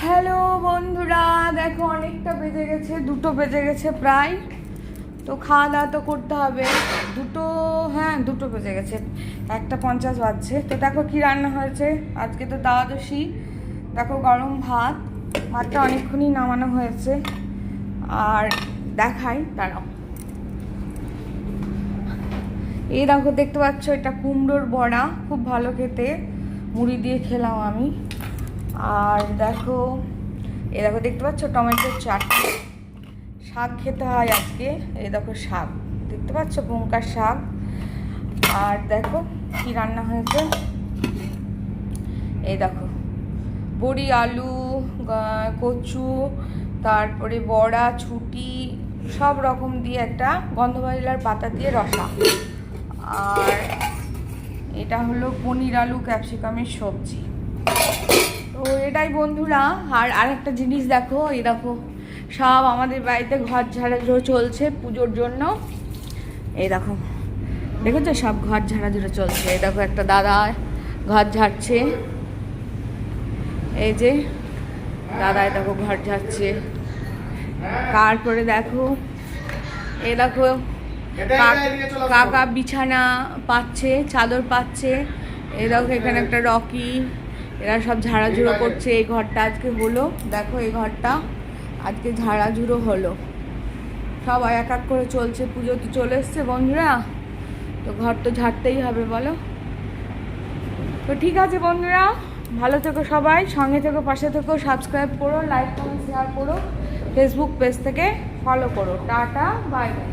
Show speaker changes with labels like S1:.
S1: Hello বন্ধুরা, দেখো অনেকটা বেজে গেছে, 2টো বেজে গেছে প্রায়। তো খাওয়া দাওয়া তো করতে হবে। 2টো বেজে গেছে, 1:50 বাজছে। তো দেখো কি রান্না হয়েছে আজকে। তো দ্বাদশী, দেখো গরম ভাতটা অনেকক্ষণই নামানো হয়েছে। আর দেখাই দাঁড়াও, এই দেখো দেখতে পাচ্ছ, এটা কুমড়োর বড়া, খুব ভালো খেতে, মুড়ি দিয়ে খেলাম আমি। আর দেখো দেখতে পাচ্ছ টমেটোর চাটনি, শাক খেতে হয় আজকে। এই দেখো শাক দেখতে পাচ্ছ, লঙ্কার শাক। আর দেখো কি রান্না হয়েছে, এই দেখো বড়ি, আলু, কচু, তারপরে বড়া, ছুটি, সব রকম দিয়ে একটা গন্ধমালিলার পাতা দিয়ে রসা। আর এটা হলো পনির, আলু, ক্যাপসিকামের সবজি। তো এটাই বন্ধুরা। আর আরেকটা জিনিস দেখো, এই দেখো সব আমাদের বাড়িতে ঘর ঝাড়াঝুড়ো চলছে পুজোর জন্য। এই দেখো দেখেছো, সব ঘর ঝাড়াঝুড়ো চলছে। এই দেখো একটা দাদা ঘর ঝাড়ছে, এই যে দাদা দেখো ঘর ঝাড়ছে। তারপরে দেখো এই দেখো কাকা বিছানা পাচ্ছে, চাদর পাচ্ছে। এই দেখো এখানে একটা রকি, এরা সব ঝাড়াঝুড়ো করছে। এই ঘরটা আজকে হলো, দেখো এই ঘরটা আজকে ঝাড়াঝুড়ো হলো। সবাই এক এক করে চলছে, পুজো তো চলে এসছে বন্ধুরা, তো ঘর তো ঝাড়তেই হবে বলো। তো ঠিক আছে বন্ধুরা, ভালো থেকো সবাই, সঙ্গে থেকো, পাশে থেকো, সাবস্ক্রাইব করো, লাইক করো, শেয়ার করো, ফেসবুক পেজ থেকে ফলো করো। Tata, bye bye.